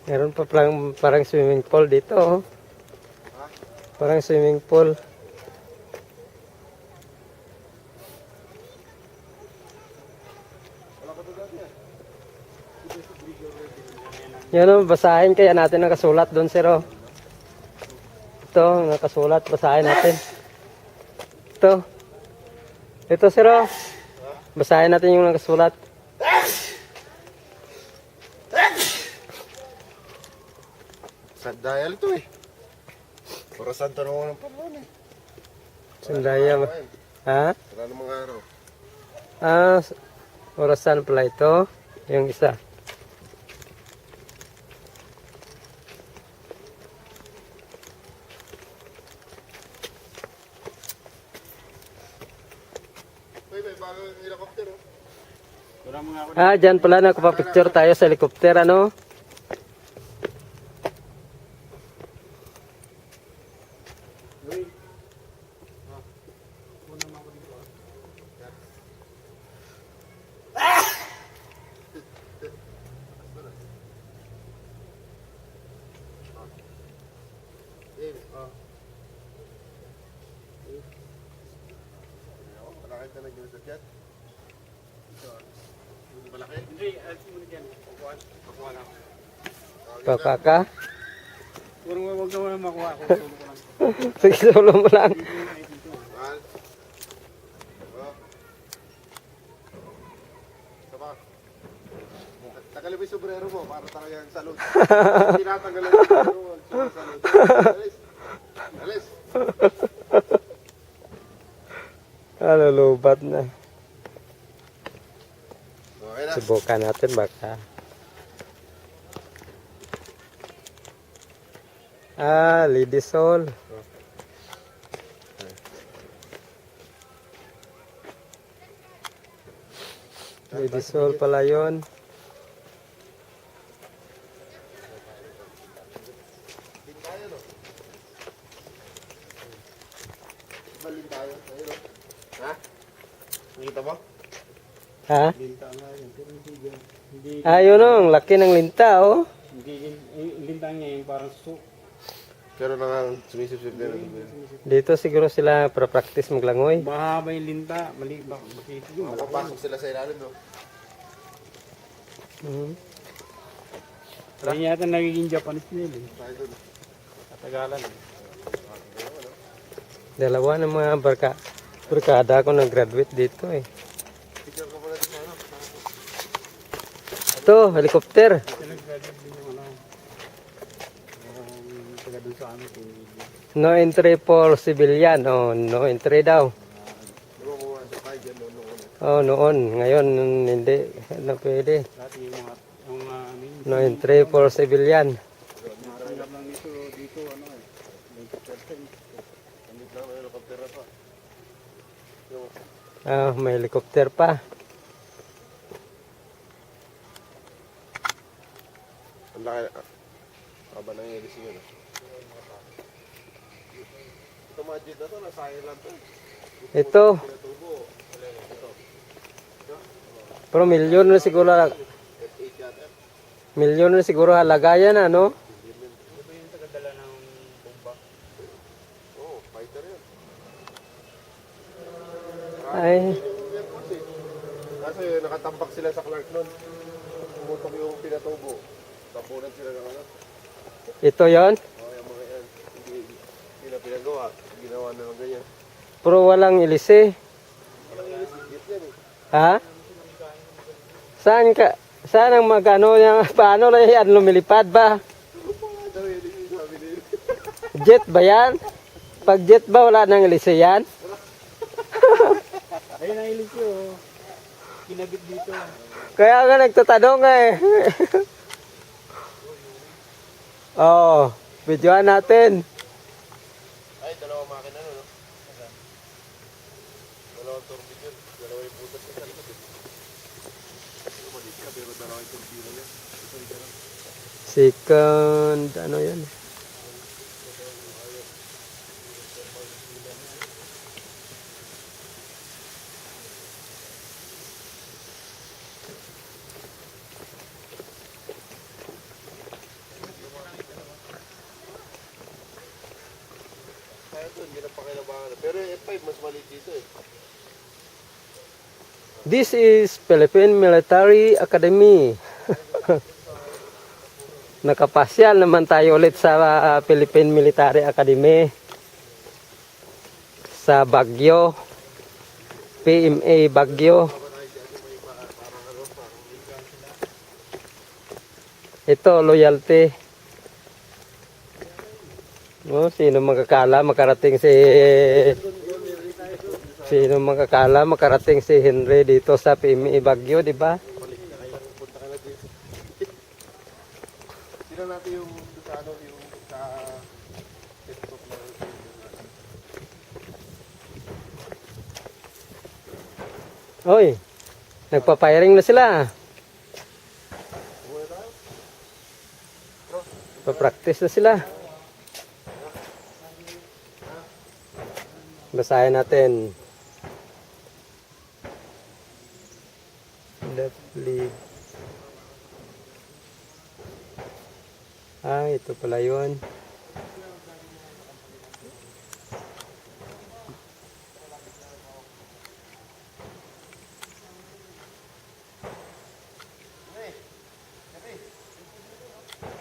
Meron pa parang swimming pool dito, oh. Parang swimming pool. Yan, oh, basahin kaya natin nakasulat doon, sir, oh. Ito, nakasulat, basahin natin. Ito, sir, oh. Basahin natin yung nakasulat. Sandayal to eh. Orasan tanong ng panahon eh. Sandaya ba? Ha? Wala namang araw. Orasan pala ito. Yung isa. May bagong helicopter oh. Dyan pala nakapapicture tayo sa helicopter, ano? Malaki na nag-iusap dyan. Malaki? Hindi, alis mo na dyan. Pakuha lang. Pakaka. Huwag ka muna makuha ako. Solo ko lang. Sige, solo mo lang. Mahal. Saba. Tagalin mo yung sombrero mo para talagang salud. Tinatanggalan mo yung sombrero mo. Salud. Alis. Alis. Lubat na. Okay na. Subukan natin baka. Lidisol. Lidisol pala yun. Din tayo no? Balin tayo. Ayun no? Ha? Nakita mo? Ha? Linta nga yun. Pero hindi yan. Hindi, Ayun, oh, ang laki ng linta, oh. hindi, yung linta niya yung parang su. Pero nang sumisip-sip din. Dito siguro sila para practice maglangoy. Mahaba yung linta. Mali ba? Bakit yun? Makapasok sila sa ilalim no? Hindi yata nagiging Japanese nila eh. Tayo dun. Katagalan eh. Dalawa ng mga barkada ako nag-graduate dito, eh. Picture ko muna dito ano? Ito, helicopter. Kasi nag-graduate din yung ano. Taga dun sa amin. No entry for civilian. Oh, no entry daw. Diba mo sa tayo dyan noon noon. Oh, noon. Ngayon, hindi na pwede. Dati yung mga No entry for civilian. natanggap lang dito ano eh. 20%. Andit lang may helicopter na pa. May helicopter pa. Ang laki. Haba nang ilising yun. Ito mga jet na to, nasa island to. Ito. Pinatubo. Ito. Pero milyon na siguro. F8 yata. Milyon na siguro halaga yan, ano? Ito yung tagadala ng bomba. Oo, fighter yun. Ay, Kasi nakatambak sila sa Clark nun. Pumutok yung pinatubo. Tapunan sila ng ano. ito yon. Yung mga yan. Hindi na pinagawa. Ginawa na lang ganyan. Pero walang ilise. Walang ilisip yan eh. Ha? Saan ang magano yan? Paano na yan? Lumilipad ba? Daw yun yung sabi nila. Jet ba yan? Pag jet ba wala nang ilise yan? Ayun ang ilis yun. Kinabit dito. Kaya nga nagtatanong eh. Oh, videoan natin. Ay, dalawang makina no? Dalawang turbine yun. Dalawa yung putas sa likod. Maliit ka pero dalawa yung turbine niya. Ito yung ganun. Second, ano yan? dito eh. This is Philippine Military Academy. Nakapasyal naman tayo ulit sa Philippine Military Academy sa Baguio, PMA Baguio. Ito, loyalty. Oh, sino makakala makarating si Henry dito sa PMA Baguio, di ba? Sino natin yung sa ano, yung sa Facebook na Oy, nagpa-firing na sila. Pa-practice na sila. Basahin natin. Left lead. Ito pala yun.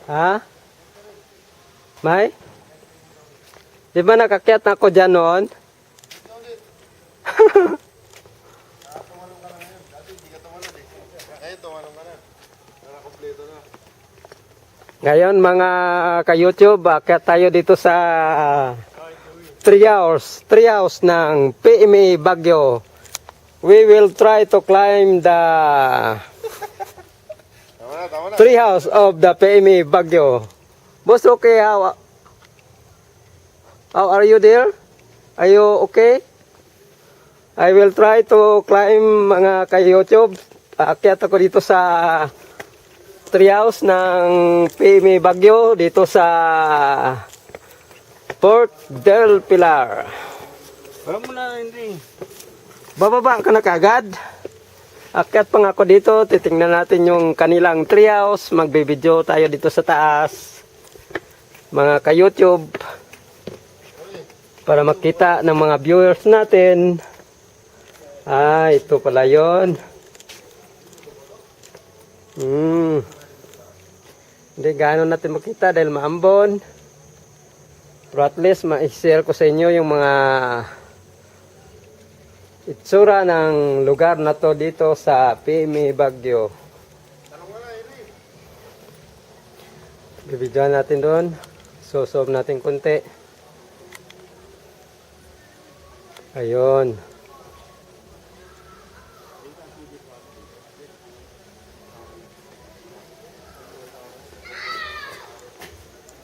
Ha? May? Di ba nakakyat na ako dyan noon? tumalong ka na ngayon. Dati hindi ka tumalon eh. Ngayon tumalong ka na. Nakakompleto na. Ngayon mga ka-YouTube, akyat tayo dito sa 3 hours ng PMA Baguio. We will try to climb the Tama na. 3 hours of the PMA Baguio. Boss, okay, how are you there? Are you okay? I will try to climb mga ka-YouTube. Akyat ako dito sa 3 hours ng PMA Baguio dito sa Port del Pilar. Wala mo na, Henry. Bababa ka na kagad. Akyat pa nga ako dito. Titingnan natin yung kanilang 3 hours. Magbibideo tayo dito sa taas. Mga ka-YouTube. Para makita ng mga viewers natin. Ito pala yun. Hindi gaano natin makita dahil maambon. Pero at least ma-share ko sa inyo yung mga itsura ng lugar na to dito sa PMA Baguio. Bibidyoan natin doon. Susob natin konti. Ayun.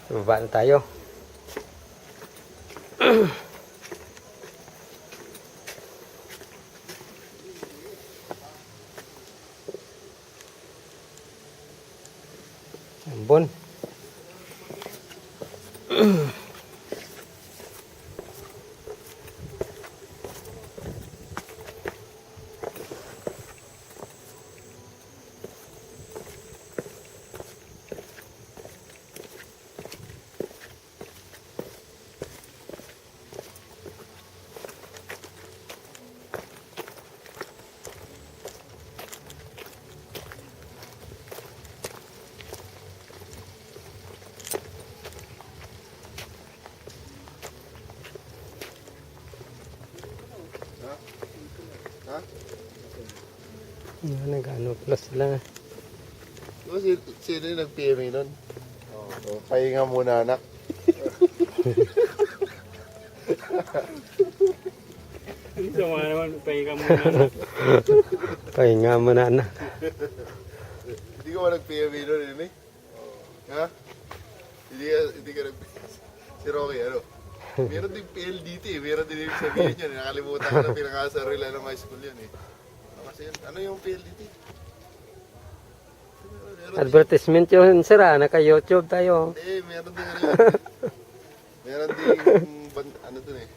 Baba na tayo. Ambon. Nag-ano plus sila. Sino yung nag-PMA nun? Pahinga muna anak. Sama naman, pahinga muna. Pahinga mo na anak. Hindi ko ba nag-PMA nun yun eh? Ha? Hindi ka nag-PMA. Si Rocky ano? Meron din PLDT eh. Meron din yung sabihin yun. Nakalimutan ko na pinakasarila ng high school yun eh. Kasi ano yung PLDT? Advertisement yun sir, naka-YouTube tayo. Hindi, meron din ano yun. Meron din ano dun eh.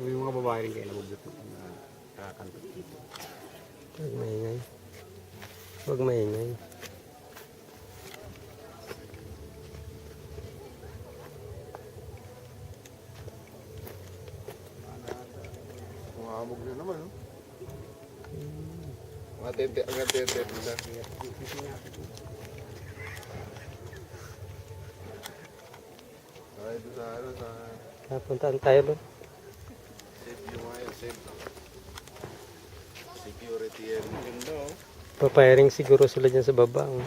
Yung mga babae rin kayo nabubuto na kakakanto dito. Huwag maingay. Huwag maingay. Hamog na naman, no? Mga tente, hanggang tente. Ay, doon sa ano, sa... Napuntaan tayo doon. Safe yung mga yan, safe. Security yan. Ganda, oh. Papayaring siguro sila dyan sa baba. Oh.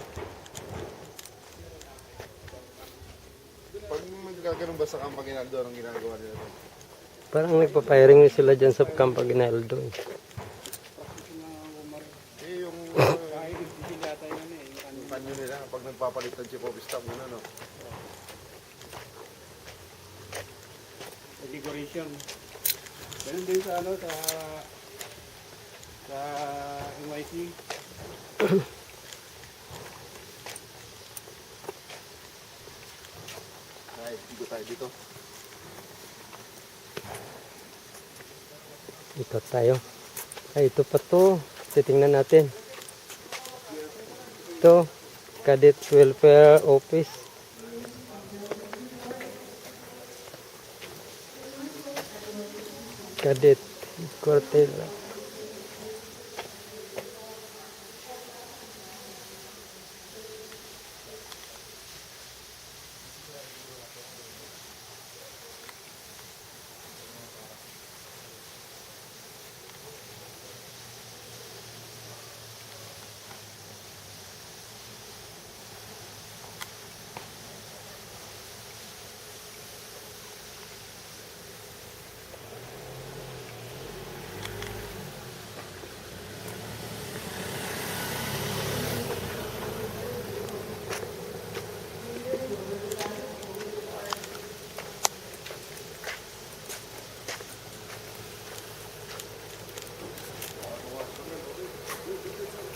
Pag magkakaroon ba sa Camp Aguinaldo, anong ginagawa nila doon? Parang nagpapayaring sila dyan sa Camp Aguinaldo. Eh. Yung kanyo nila, pag nagpapalit ng chief of staff, yun ano. Decoration. Ganun din sa ano, sa NYC. Ay, dito tayo dito. Ito tayo. Ay, ito pa to. Titingnan natin. Ito. Cadet Welfare Office. Cadet Quartel.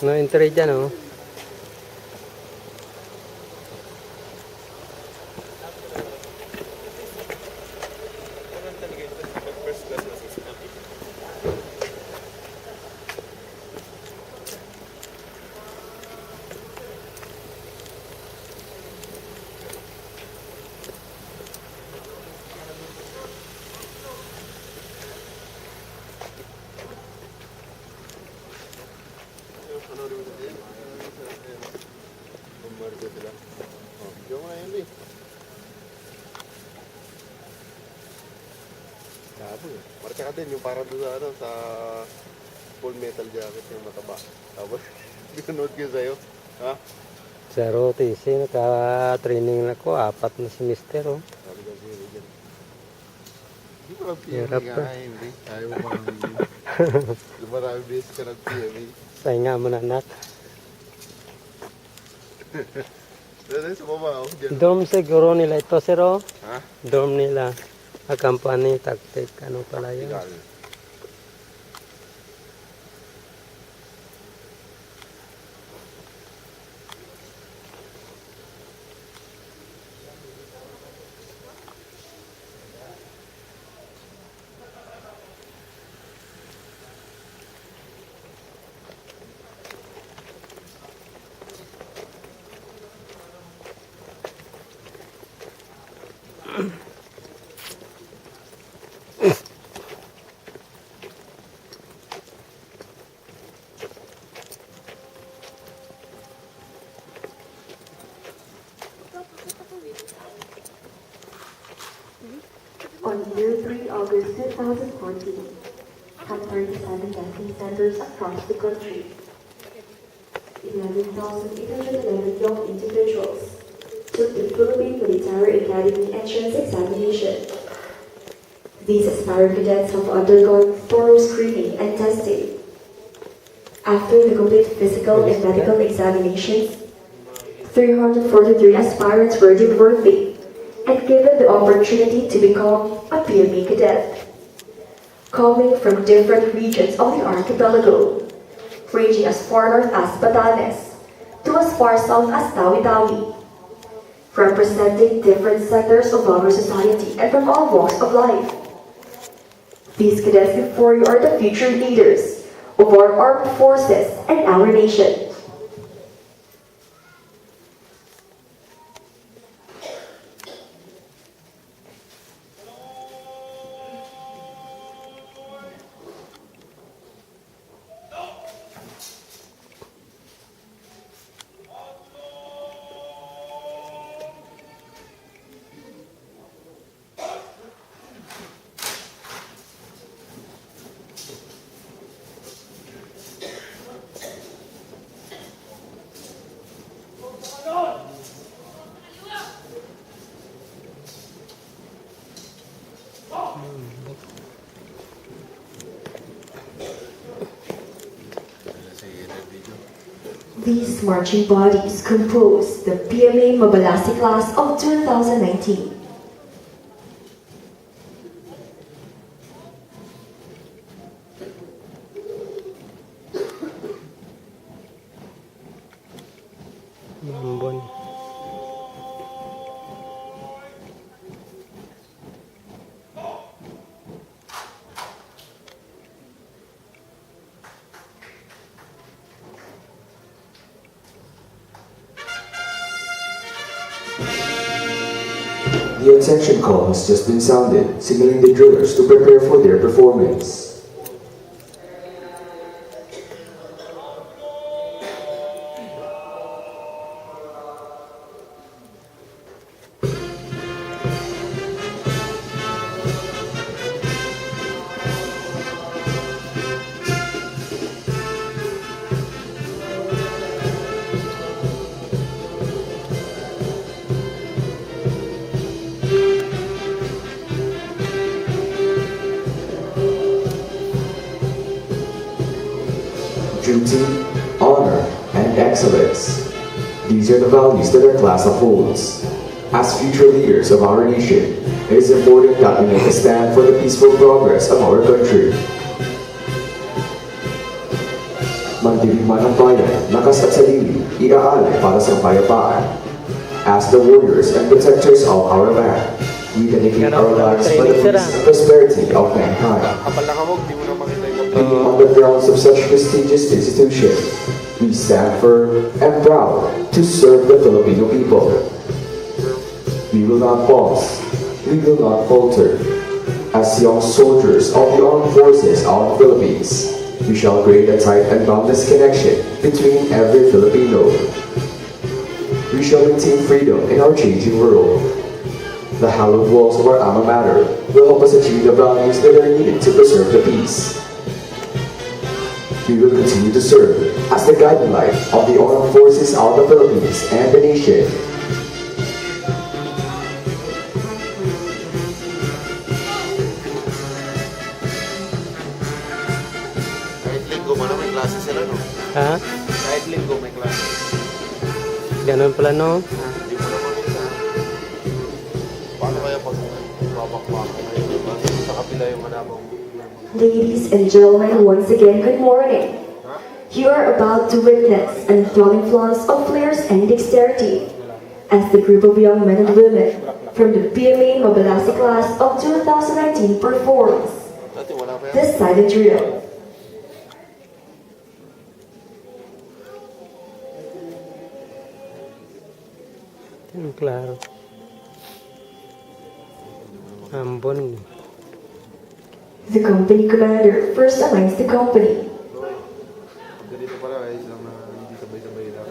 No entry dyan, oh. Ano rin mo din? Bumbardo sila. Oh, video nga yun eh. Labo eh. Marka ka din yung parang doon sa ano, sa full metal jacket yung mataba. Tapos, pinanood ko sa'yo. Ha? Sa ROTC, naka-training na ko. 4 na semester, oh. Sabi ko sa'yo dyan. Hindi ko lang Hirap PMA to. nga hindi. Ayaw mo parang hindi. Marami beses ka nag-PMA. Pahinga mo na, anak. Dito sa baba ako dyan. Dorm siguro nila ito, sir, oh. Ha? Dorm nila. A company, tactic, ano pala yun. Ikaw. On year 3, August 2014, at 37 testing centers across the country, 11,811 young individuals took the Philippine Military Academy entrance examination. These aspiring cadets have undergone thorough screening and testing. After the complete physical and medical examinations, 343 aspirants were deemed worthy and given the opportunity to become a PMA cadet. Coming from different regions of the archipelago, ranging as far north as Batanes to as far south as Tawi-Tawi, representing different sectors of our society and from all walks of life. These cadets before you are the future leaders of our armed forces and our nation. These marching bodies compose the PMA Mabalasi class of 2019. Ambon. The attention call has just been sounded, signaling the drillers to prepare for their performance. Duty, honor, and excellence. These are the values that our class upholds. As future leaders of our nation, it is important that we make a stand for the peaceful progress of our country. Magdilim man ang bayan, lakas at sarili, iaalay para sa kapayapaan. As the warriors and protectors of our land, we dedicate our lives for the peace and prosperity of mankind. Kapal na kamog, di mo na makita yung Being on the grounds of such prestigious institution, we stand firm and proud to serve the Filipino people. We will not pause. We will not falter. As young soldiers of the armed forces of the Philippines, we shall create a tight and boundless connection between every Filipino. We shall maintain freedom in our changing world. The hallowed walls of our alma mater will help us achieve the values that are needed to preserve the peace. We will continue to serve as the guiding light of the armed forces of the Philippines and the nation. Kahit linggo man na may klase sila, no? Ha? Kahit linggo may klase. Ganun pala, no? Hindi mo na makita. Paano kaya pag babakbakan na yun, diba? Sa kapila yung manabang. Ladies and gentlemen, once again, good morning. You are about to witness an enthralling flaunt of flares and dexterity as the group of young men and women from the PMA Mabalasi class of 2019 performs Dati wala pa yan. this silent drill. Klaro. Ambon. The company commander first aligns the company. Ganito pala, ayos lang na hindi sabay-sabay lang.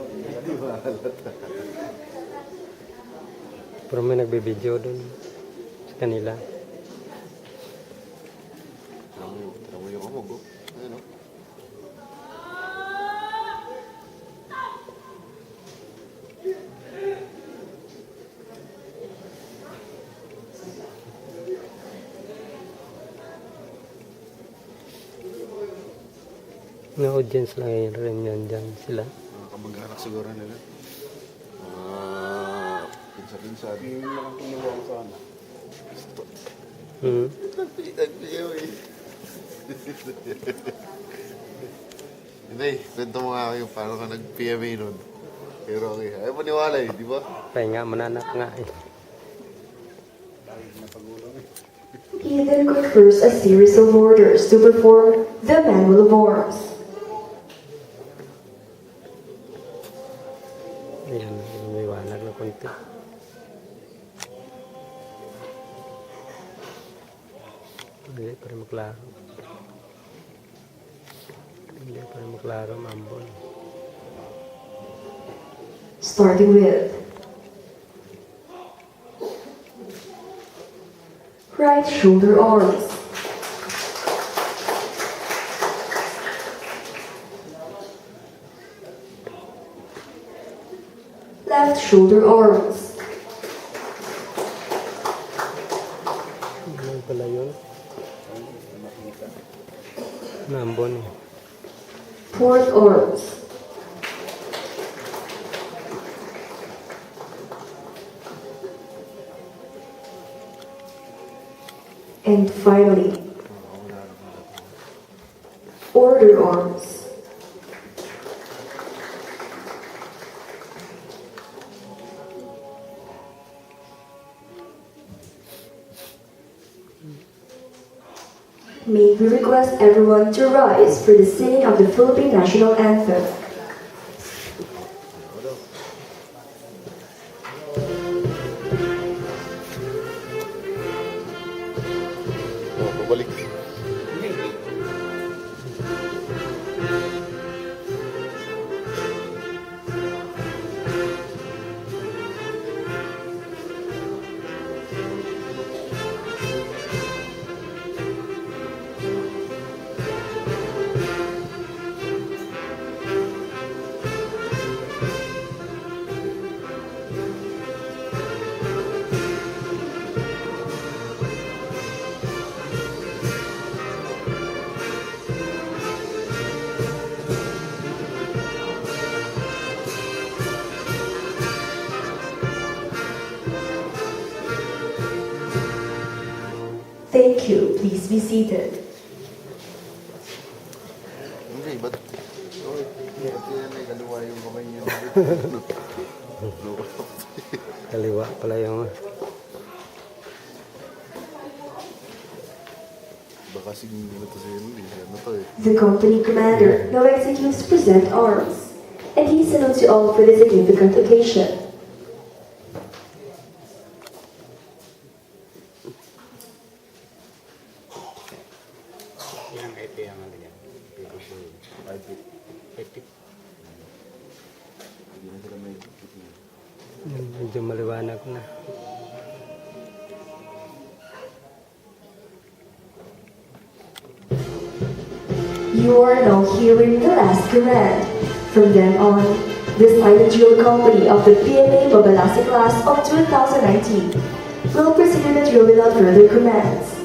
Hindi ba halata? Pero may nagbe-video dun sa kanila. Tara mo yung amog, oh. Ayun, oh. May audience lang yun rin yan dyan sila. Mga kamag-anak siguro nila. Pinsa-pinsan. Yung mga kinuha ko sana. Nagpiyaw eh. Hindi, kwento mo nga kayo paano ka nag-PMA nun. Pero okay, ayaw maniwala eh, di ba? Pahinga, mananak nga eh. He then confers a series of orders to perform the manual of arms. Ayan, may wanag na konti. Hindi pa rin maklaro. Hindi pa rin maklaro, Ambon. Starting with right shoulder arms, left shoulder arms, pala yun. Nambon eh. Port Arms. And finally, Order Arms. May we request everyone to rise for the singing of the Philippine National Anthem. Oh, pabalik. Thank you. Please be seated. Hindi, ba't? Okay. Ba't yan may kaliwa yung kamay niyo? Kaliwa pala yung... Baka sige na to sa'yo, hindi. Ano to eh. The company commander now executes present arms, and he salutes you all for this significant occasion. Ilang IP ang ano yan? IP. Hindi na sila may Medyo maliwanag na. You are now hearing the last command. From then on, this pilot drill company of the PMA Babalasi class of 2019 will proceed with the drill without further commands.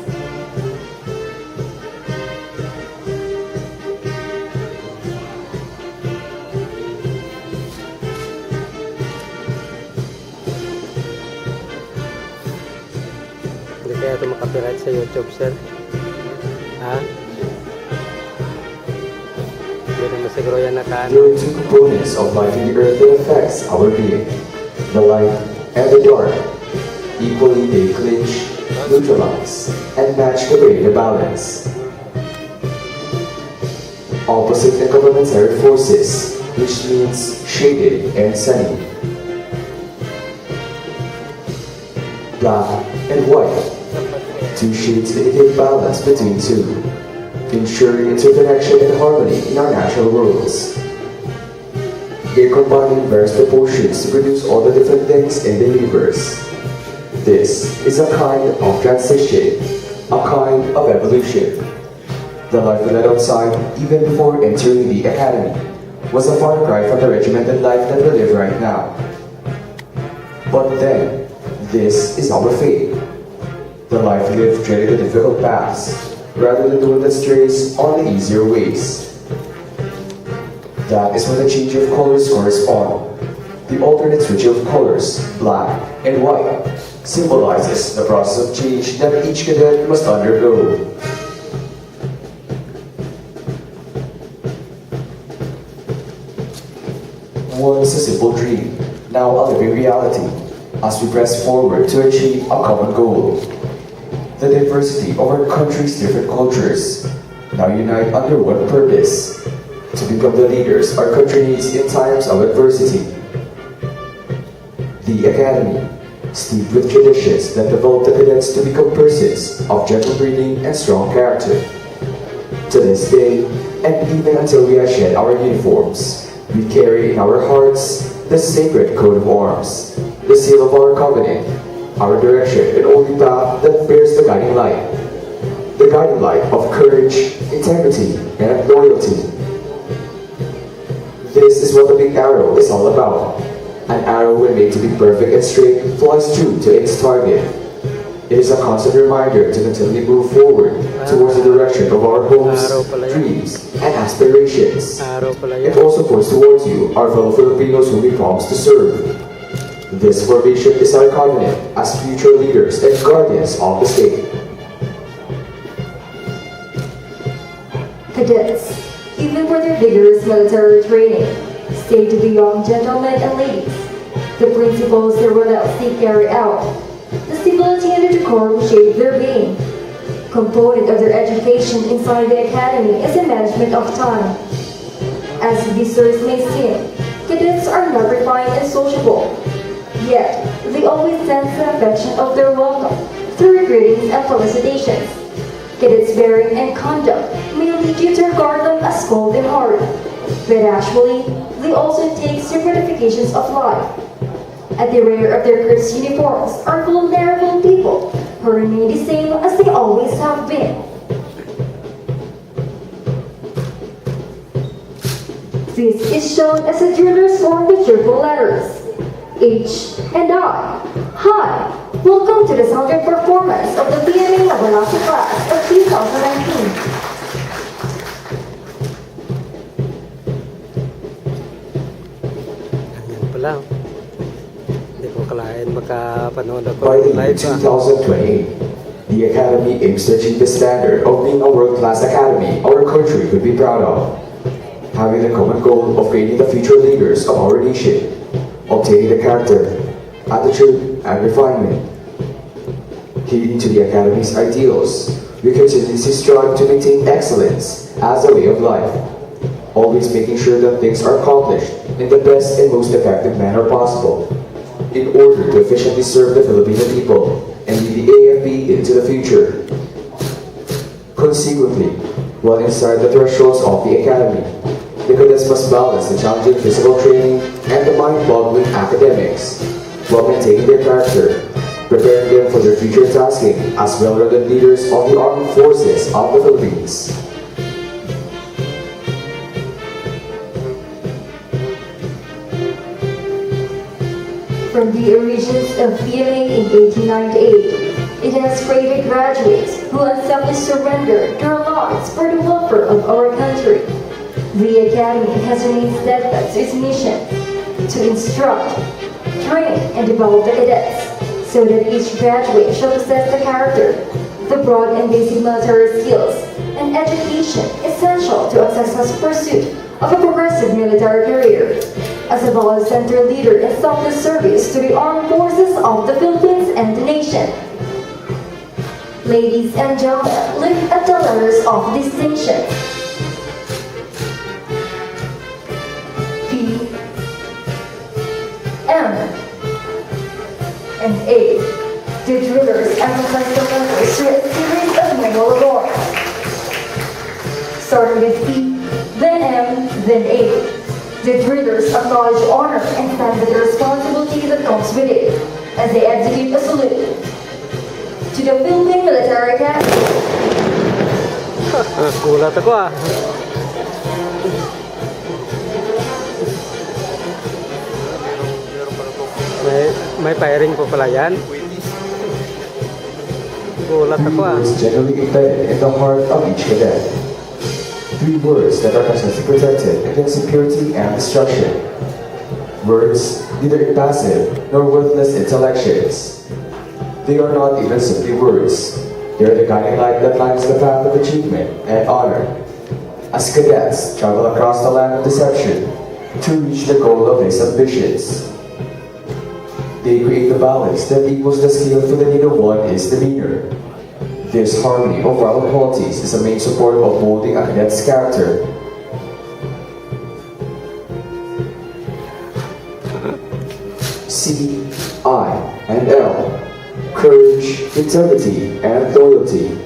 Hindi kaya ito makapiright sa YouTube, sir? Ha? Hindi naman siguro yan nakaano. There are two components of life in the earth that affects our being, the light and the dark. Equally, they clinch, neutralize, and match to create a balance. Opposite and complementary forces, which means shaded and sunny. Black and white. Two shades indicate balance between two, ensuring interconnection and harmony in our natural worlds. They're combining various proportions to produce all the different things in the universe. This is a kind of transition, a kind of evolution. The life we led outside, even before entering the academy, was a far cry from the regimented life that we live right now. But then, this is our fate. The life we live treading the difficult paths, rather than doing the strays on the easier ways. That is when the change of colors correspond. The alternate switch of colors, black and white, symbolizes the process of change that each cadet must undergo. Once a simple dream, now a living reality, as we press forward to achieve a common goal. The diversity of our country's different cultures now unite under one purpose, to become the leaders our country needs in times of adversity. The Academy, steeped with traditions that develop the cadets to become persons of gentle breeding and strong character. To this day, and even until we have shed our uniforms, we carry in our hearts the sacred coat of arms, the seal of our covenant, our direction and only path that bears the guiding light of courage, integrity, and loyalty. This is what the big arrow is all about. An arrow when made to be perfect and straight flies true to its target. It is a constant reminder to continually move forward towards the direction of our hopes, dreams, and aspirations. Araw pala It yan. also points towards you, our fellow Filipinos whom we promise to serve. This formation is our covenant as future leaders and guardians of the state. Cadets, even for their vigorous military training, say to the young gentlemen and ladies, the principles their rebels they carry out, the stability and the decorum shape their being. Component of their education inside the academy is the management of time. As visitors may seem, cadets are not refined and sociable. Yet, they always sense the affection of their welcome through greetings and felicitations. Cadets' bearing and conduct may lead you to regard them as cold and hard, but actually, they also take certifications of life. At the rear of their Chris uniforms are vulnerable people who remain the same as they always have been. This is shown as a driller's form with triple letters, H and I. Hi, welcome to the soundtrack performance of the PMA Nabalaki class of 2019. Yan pala. Hindi ko kalain makapanood ako By the ng year live. 2028, the Academy aims to achieve the standard of being a world-class academy our country could be proud of. Having the common goal of creating the future leaders of our nation, obtaining the character, attitude, and refinement. Heeding to the Academy's ideals, we continuously strive to maintain excellence as a way of life, always making sure that things are accomplished in the best and most effective manner possible, in order to efficiently serve the Filipino people and lead the AFP into the future. Consequently, while inside the thresholds of the Academy, the cadets must balance the challenging physical training and the mind-boggling academics, while maintaining their character, preparing them for their future tasking as well-rounded leaders of the armed forces of the Philippines. From the origins of PMA in 1898, it has created graduates who unselfishly surrendered their lives for the welfare of our country. The Academy has remained steadfast to its mission to instruct, train, and develop the cadets so that each graduate shall possess the character, the broad and basic military skills, and education essential to a successful pursuit of a progressive military career. As a valor-centered leader in selfless service to the armed forces of the Philippines and the nation. Ladies and gentlemen, look at the letters of distinction. P, M, and A. The drillers emphasize the letters through a series of manual awards. Starting with P, then M, then A. The drillers acknowledge honor and stand with the responsibility that comes with it as they execute a salute to the Philippine Military Academy. Gulat ako ah. May firing po pala yan. Gulat ako ah. Three words generally embedded in the heart of each cadet. 3 words that are constantly protected against impurity and destruction. Words neither impassive nor worthless intellections. They are not even simply words. They are the guiding light that lights the path of achievement and honor. As cadets travel across the land of deception to reach the goal of his ambitions, they create the balance that equals the scale for the need of one is demeanor. This harmony of moral qualities is the main support of molding a cadet's character. C, I, and L. Courage, integrity, and loyalty.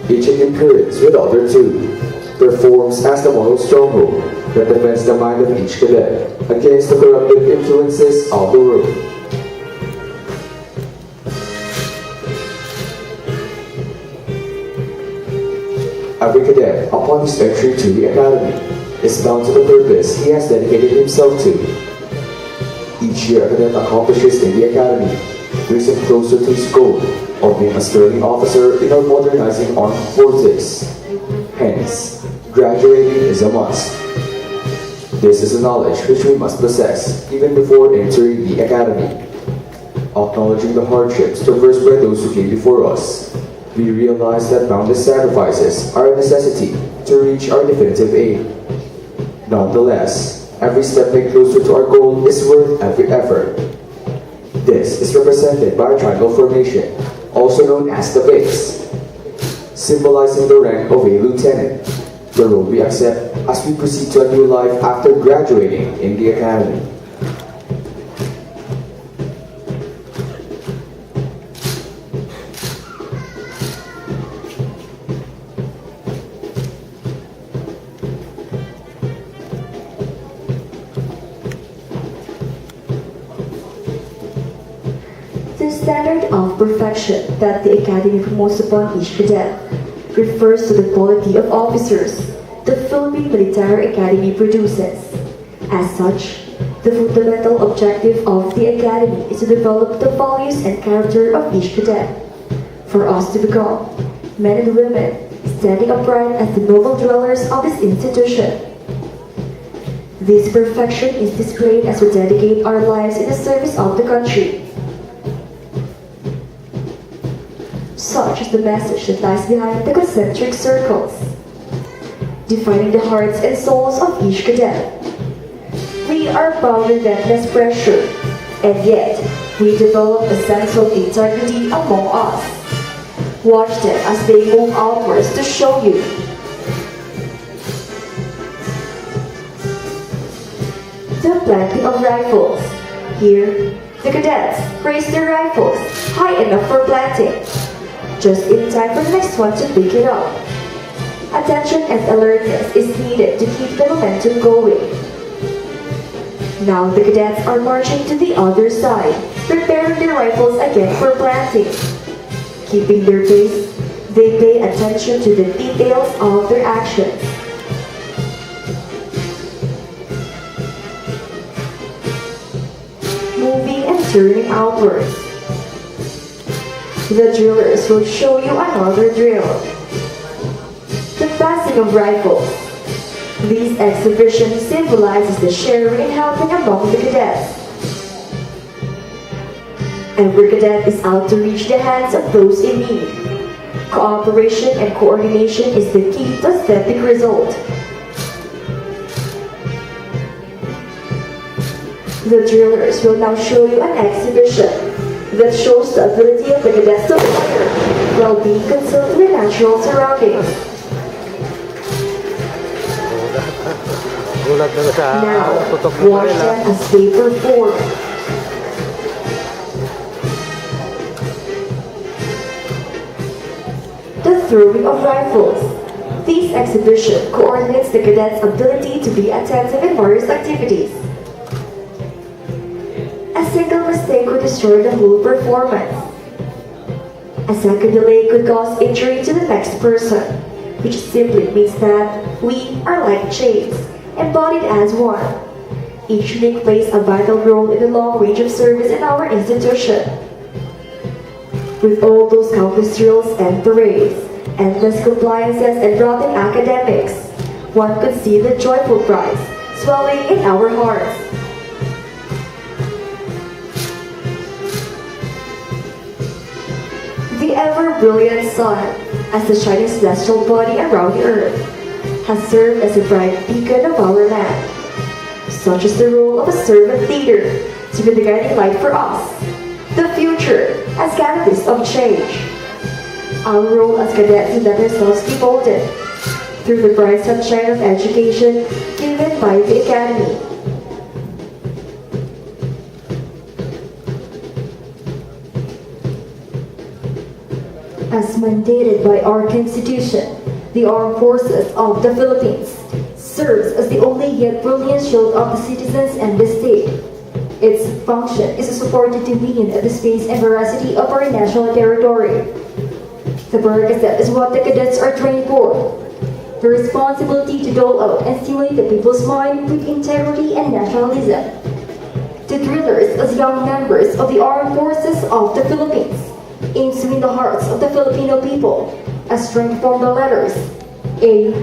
Each in appearance with other two performs as the moral stronghold that defends the mind of each cadet against the corruptive influences of the world. Every cadet, upon his entry to the academy, is bound to the purpose he has dedicated himself to. Each year, a cadet accomplishes in the academy brings him closer to his goal of being a sterling officer in our modernizing armed forces. Hence, graduating is a must. This is a knowledge which we must possess even before entering the academy. Acknowledging the hardships traversed by those who came before us, we realize that boundless sacrifices are a necessity to reach our definitive aim. Nonetheless, every step made closer to our goal is worth every effort. This is represented by a triangle formation, also known as the base, symbolizing the rank of a lieutenant, the role we accept as we proceed to a new life after graduating in the academy. The standard of perfection that the Academy promotes upon each cadet refers to the quality of officers the Philippine Military Academy produces. As such, the fundamental objective of the Academy is to develop the values and character of each cadet, for us to become men and women standing upright as the noble dwellers of this institution. This perfection is displayed as we dedicate our lives in the service of the country. Such is the message that lies behind the concentric circles, defining the hearts and souls of each cadet. We are bound in relentless pressure, and yet we develop a sense of integrity among us. Watch them as they move outwards to show you. The planting of rifles. Here, the cadets raise their rifles high enough for planting, just in time for the next one to pick it up. Attention and alertness is needed to keep the momentum going. Now the cadets are marching to the other side, preparing their rifles again for planting. Keeping their pace, they pay attention to the details of their actions. Moving and turning outwards. The drillers will show you another drill. The passing of rifles. This exhibition symbolizes the sharing and helping among the cadets. Every cadet is out to reach the hands of those in need. Cooperation and coordination is the key to aesthetic result. The drillers will now show you an exhibition that shows the ability of the cadets to fire while being concealed in their natural surroundings. Gulat na sa Now, tutok ng watch baril, them as they perform. The throwing of rifles. This exhibition coordinates the cadets' ability to be attentive in various activities. A single mistake could destroy the whole performance. A second delay could cause injury to the next person, which simply means that we are like chains, embodied as one. Each link plays a vital role in the long range of service in our institution. With all those countless drills and parades, endless compliances and rotten academics, one could see the joyful cries swelling in our hearts. The ever-brilliant sun, as the shining celestial body around the earth, has served as a bright beacon of our land. Such is the role of a servant leader, to be the guiding light for us, the future, as catalyst of change. Our role as cadets is let ourselves be molded through the bright sunshine of education given by the Academy. As mandated by our Constitution, the Armed Forces of the Philippines serves as the only yet brilliant shield of the citizens and the state. Its function is to support the dominion of the space and veracity of our national territory. The prerequisite is what the cadets are trained for: the responsibility to dole out and stimulate the people's mind with integrity and nationalism, to the drillers as young members of the Armed Forces of the Philippines aims to win the hearts of the Filipino people as strength from the letters A,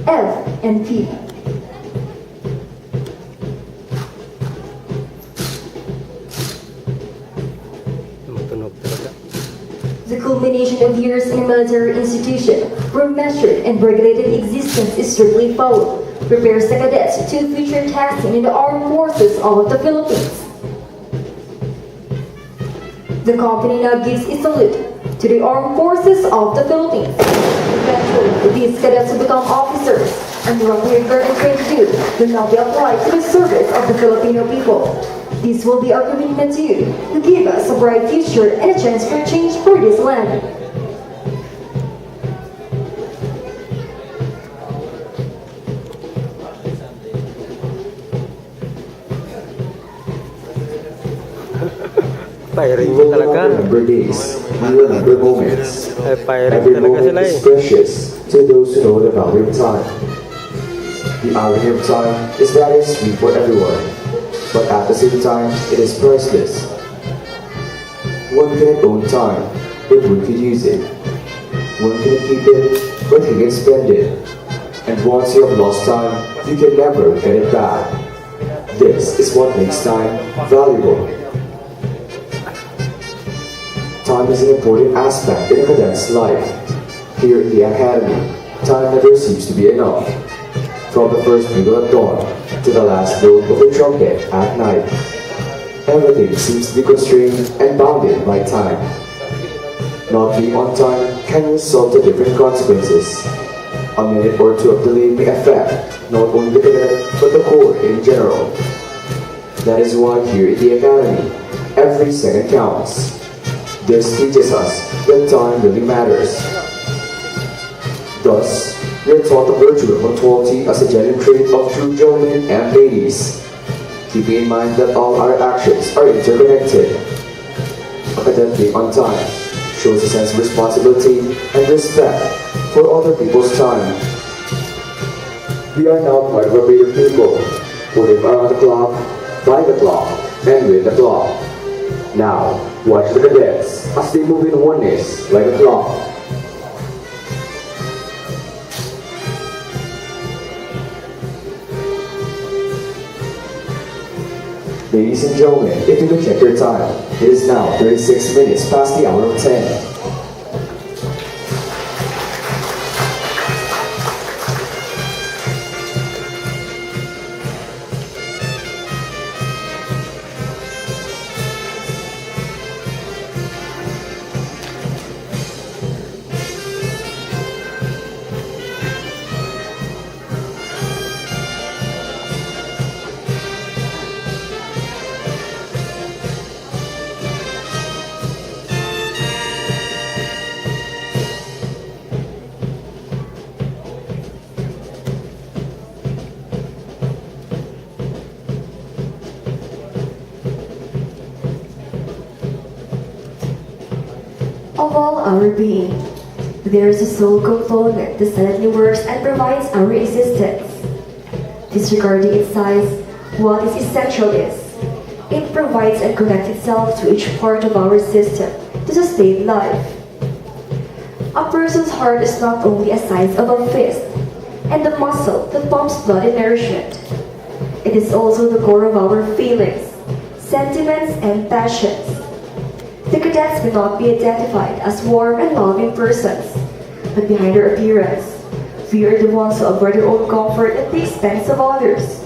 F, and P. Tumutunog talaga. The culmination of years in a military institution where measured and regulated existence is strictly followed prepares the cadets to future tasking in the Armed Forces of the Philippines. The company now gives a salute to the Armed Forces of the Philippines. Eventually, these cadets will become officers, and the rank they earn and train to do will now be applied to the service of the Filipino people. This will be our commitment to you, to give us a bright future and a chance for change for this land. Firing We will talaga. not remember days, we remember moments. Firing Every talaga moment sila is eh. precious to those who know the value of time. The irony of time is that it's free for everyone, but at the same time, it is priceless. One cannot own time, but one could use it. One cannot keep it, but he can spend it. And once you have lost time, you can never get it back. This is what makes time valuable. Time is an important aspect in a cadet's life. Here at the Academy, time never seems to be enough. From the first bugle at dawn to the last note of the trumpet at night, everything seems to be constrained and bounded by time. Not being on time can result in different consequences. A minute or two of delay may affect not only the cadet but the Corps in general. That is why here at the Academy, every second counts. This teaches us that time really matters. Thus, we are taught the virtue of punctuality as a genuine trait of true gentlemen and ladies, keeping in mind that all our actions are interconnected. A cadet being on time shows a sense of responsibility and respect for other people's time. We are now part of a brave people who live around the clock, by the clock, and with the clock. Now, watch the cadets as they move in oneness like a clock. Ladies and gentlemen, if you could check your time, it is now 36 minutes past the hour of 10. Of all our being, there is a soul component that silently works and provides our existence. Disregarding its size, what is essential is, it provides and connects itself to each part of our system to sustain life. A person's heart is not only a size of a fist and the muscle that pumps blood and nourishment. It is also the core of our feelings, sentiments, and passions. The cadets may not be identified as warm and loving persons, but behind their appearance, we are the ones who avoid their own comfort at the expense of others.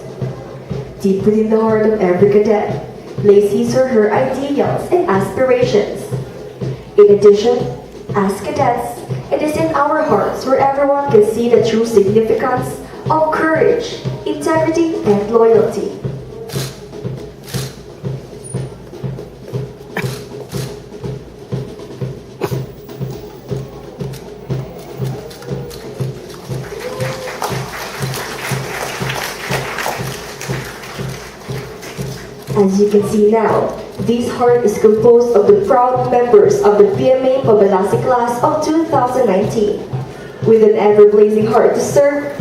Deep within the heart of every cadet lays his or her ideals and aspirations. In addition, as cadets, it is in our hearts where everyone can see the true significance of courage, integrity, and loyalty. As you can see now, this heart is composed of the proud members of the PMA Pabalasi class of 2019, with an ever-blazing heart to serve.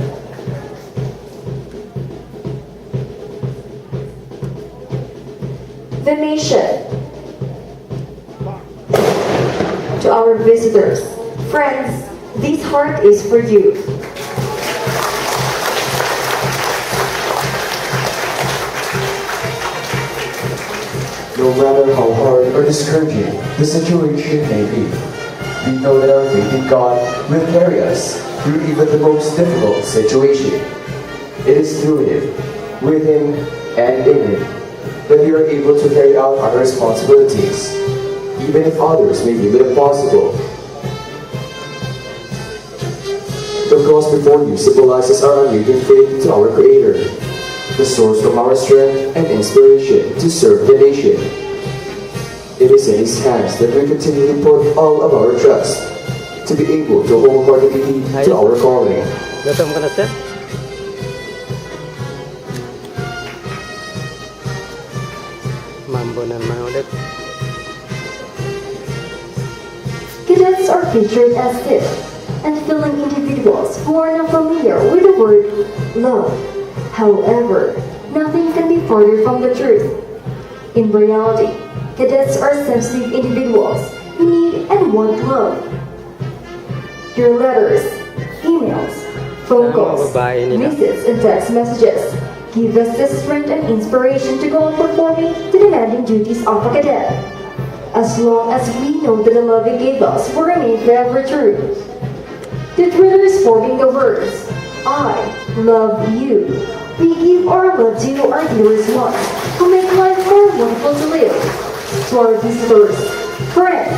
the nation. To our visitors, friends, this heart is for you. No matter how hard or discouraging the situation may be, we know that our faith in God will carry us through even the most difficult situation. It is through Him, with Him, and in Him that we are able to carry out our responsibilities, even if others may deem it impossible. The cross before you symbolizes our unwavering faith to our Creator, the source of our strength and inspiration to serve the nation. It is in His hands that we continually put all of our trust to be able to wholeheartedly lead to our calling. Gutom ka na, sir? Mambo na naman ulit. Cadets are pictured as stiff and feeling individuals who are not familiar with the word love. However, nothing can be further from the truth. In reality, cadets are sensitive individuals who need and want love. Your letters, emails, phone calls, visits, and text messages give us the strength and inspiration to go on performing the demanding duties of a cadet. As long as we know that the love He gave us will remain forever true. The thriller is forming the words, I love you. We give our love to our dearest ones who make life more wonderful to live. To our visitors, friends,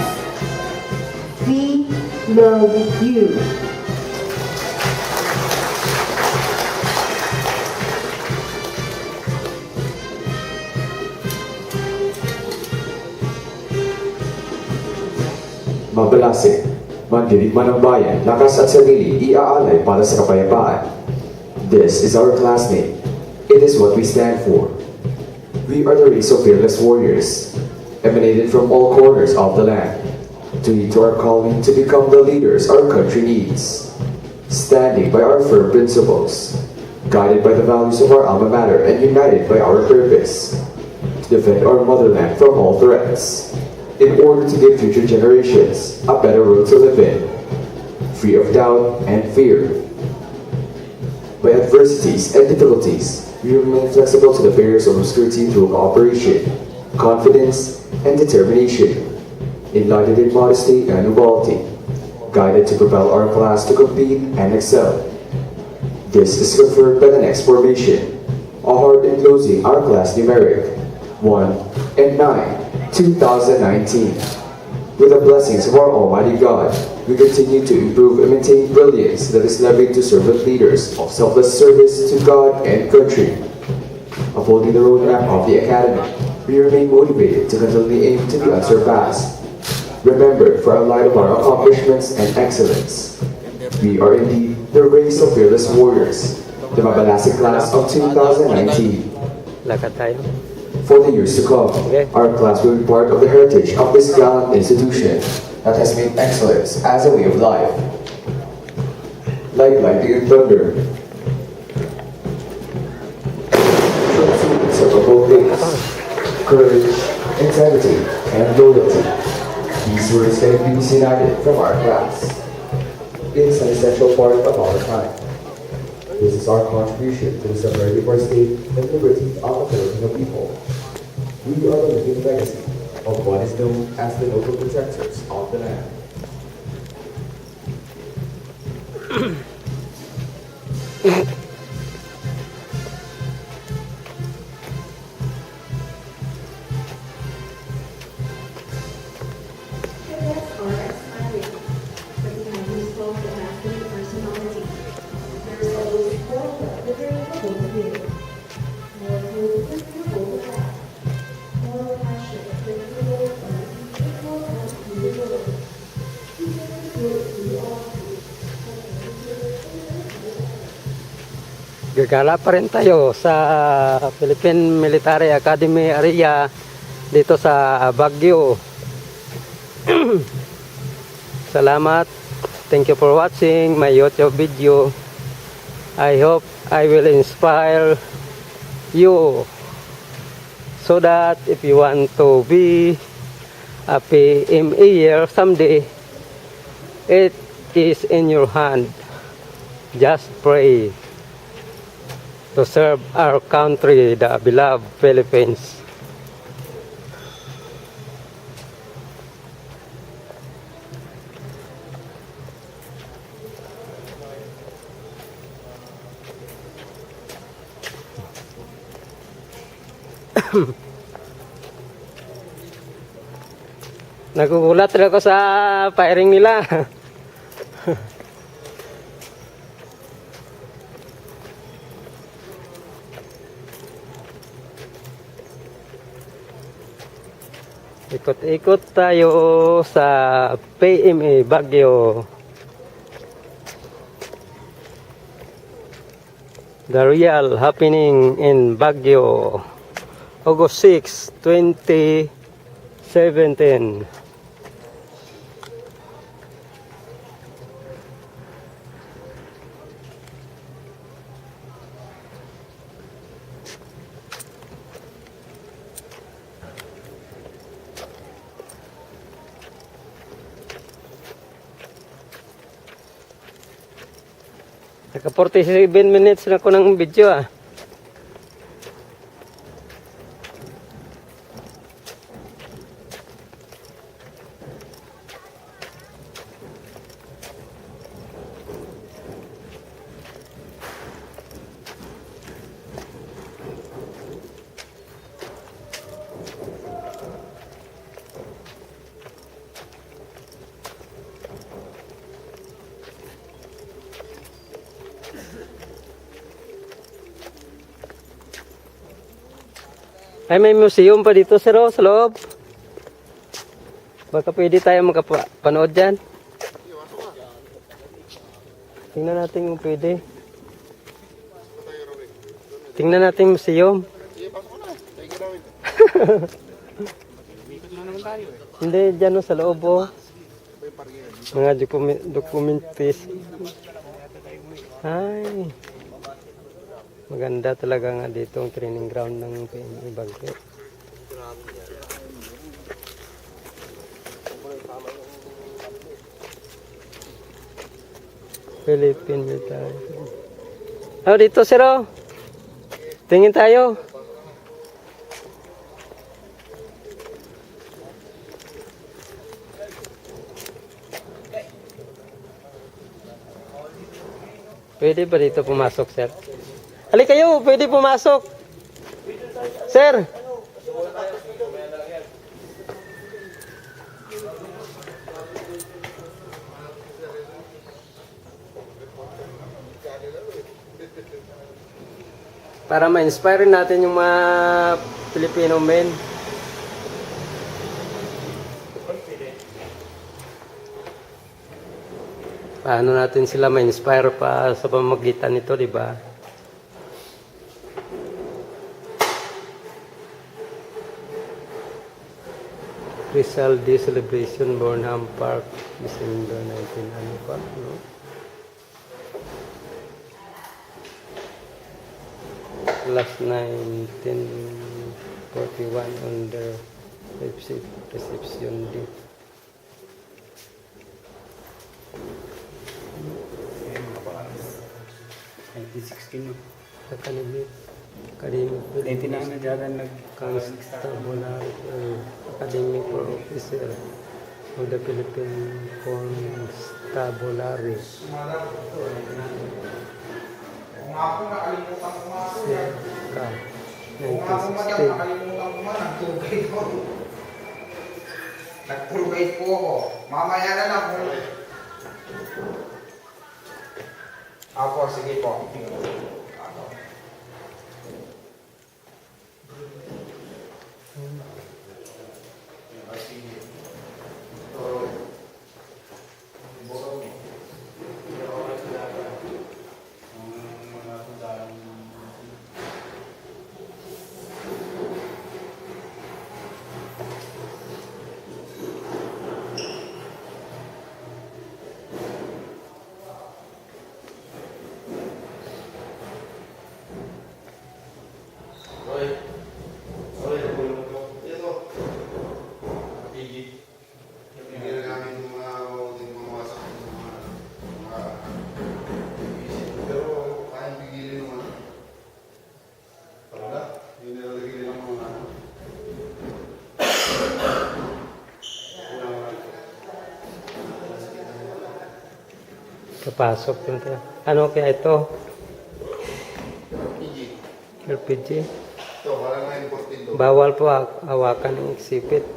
we love you. Mabalasig, mandirigman ng bayan, lakas at sarili, iaalay para sa kapayapaan. This is our class name. It is what we stand for. We are the race of fearless warriors, emanated from all corners of the land, to lead to our calling to become the leaders our country needs, standing by our firm principles, guided by the values of our alma mater and united by our purpose, to defend our motherland from all threats, in order to give future generations a better world to live in, free of doubt and fear. By adversities and difficulties, we remain flexible to the barriers of obscurity through cooperation, confidence, and determination, enlightened in modesty and nobility, guided to propel our class to compete and excel. This is confirmed by the next formation, a hard in closing our class numeric 1 and 9. 2019. With the blessings of our Almighty God, we continue to improve and maintain brilliance that is levied to servant leaders of selfless service to God and country. Upholding the roadmap of the Academy, we remain motivated to continually aim to be unsurpassed, remembered for our light of our accomplishments and excellence. We are indeed the race of fearless warriors, the Mabalasig class of 2019. Lakad tayo. For the years to come, our class will be part of the heritage of this gallant institution that has made excellence as a way of life. Like lightning and thunder, true students of both things, courage, integrity, and loyalty. These words can be united from our class. It is an essential part of our time. This is our contribution to the sovereignty of our state and liberty of the Filipino people. We are the living legacy of what is known as the local protectors of the land. Cadets are aspiring, but they have resolve capacity and personality. There is always more love that they're able to give, more hope that they're able to have, more passion that they're able to equal and individual. Even if we all Gagala pa rin tayo sa Philippine Military Academy area dito sa Baguio. Salamat. Thank you for watching my YouTube video. I hope I will inspire you. So that if you want to be a PMA year someday, it is in your hand. Just pray to serve our country, the beloved Philippines. Nagugulat rin ako sa firing nila. Ikot-ikot tayo sa PMA Baguio. The real happening in Baguio. August 6, 2017. Naka 47 minutes na ko ng video ah. Ay, may museum pa dito, sir, oh, sa loob. Baka pwede tayo makapanood dyan. Tingnan natin kung pwede. Tingnan natin yung museum. Sige, pasok ko na. Thank you namin. Ikot na naman tayo eh. Hindi, dyan oh, sa loob, oh. May parking. Mga dokumentis. Ay. Maganda talaga nga dito ang training ground ng PMA Baguio. Philippine Military. Oh, dito sir, oh. Tingin tayo. Pwede ba dito pumasok, sir? Halika kayo, pwede pumasok. Sir. Para ma-inspire natin yung mga Filipino men. Paano natin sila ma-inspire pa sa pamamagitan nito, di ba? Rizal Day Celebration, Burnham Park, December 19, ano pa, no? Last 1941 on the reception day. Ayan, mga pa. 1916 no? Academic Dati na dyan Constabulary Academic for Officer of the Philippine Constabulary. Circa 1960. Nag-provide po ako. Mamaya na lang po. Ako, sige po. Kapasok yun. Ano kaya ito? PG. LPG. Ito, parang 914 to. Bawal po hawakan ng exhibit.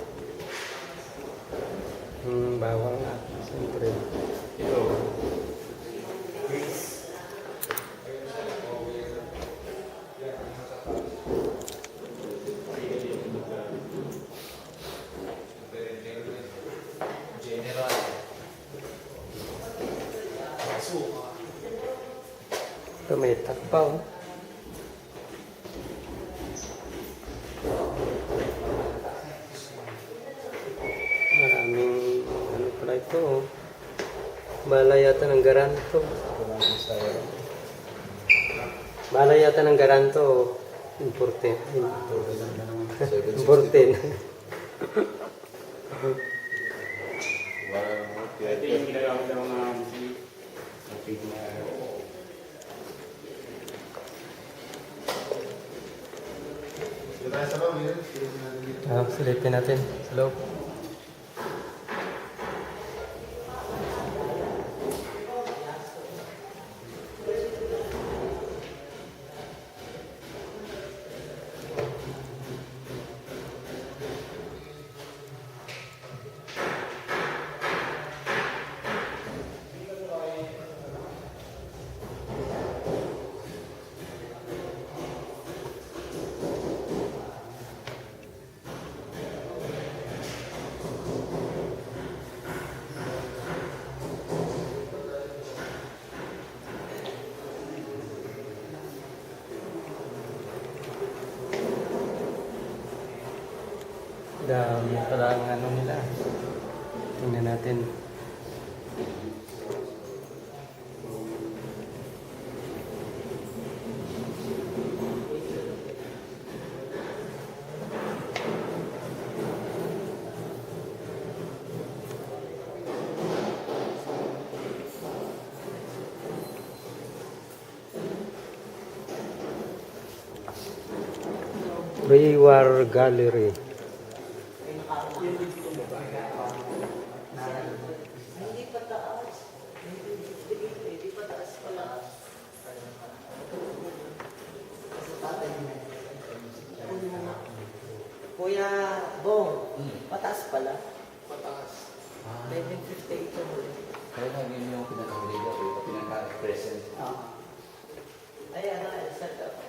Bawal nga. Siyempre. Ito may takpa oh. Maraming ano pala ito oh. Bala yata ng garanto. Bala yata ng garanto. Imported. Imported. Ito yung ginagamit ng mga musik. Dito tayo sa loob, yun. Silipin natin dito. Silipin natin sa loob. Dami pala ang ano nila. Tingnan natin. Pre-war gallery. Kuya Bong, pataas pala. Pataas. 1958 ito muli. Kaya nga yun yung pinaka-leader o yung pinaka-present. Ayan na, set up.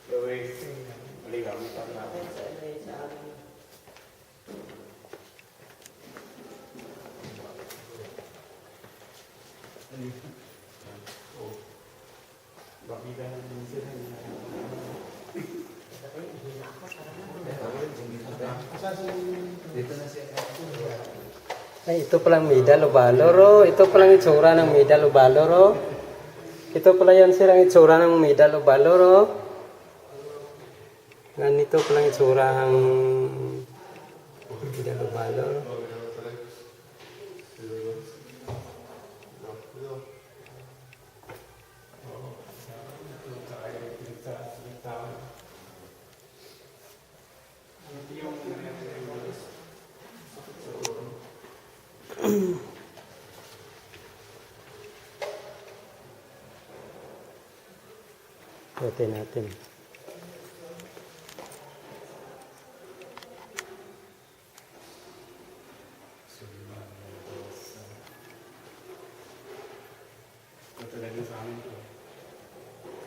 Gawin. Maligamit ang natin. Bakit ka naman sila? Dito na siya. Ay, ito palang medal o balor oh. Ito palang itsura ng medal o balor oh. Ito pala yan sir ang itsura ng medal o balor oh. Ganito palang itsura ng medal o balor. Pwede natin.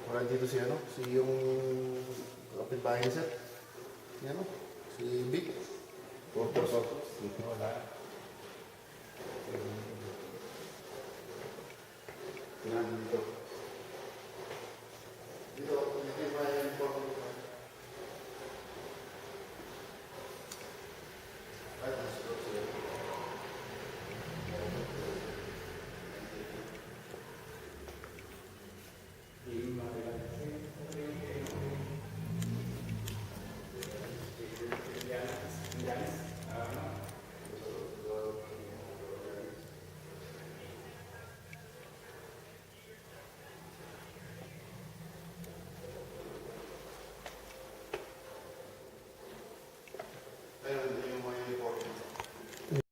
Wala dito si ano, si yung kapitbahay niya, sir. Si ano, si Vic. Portos. Wala.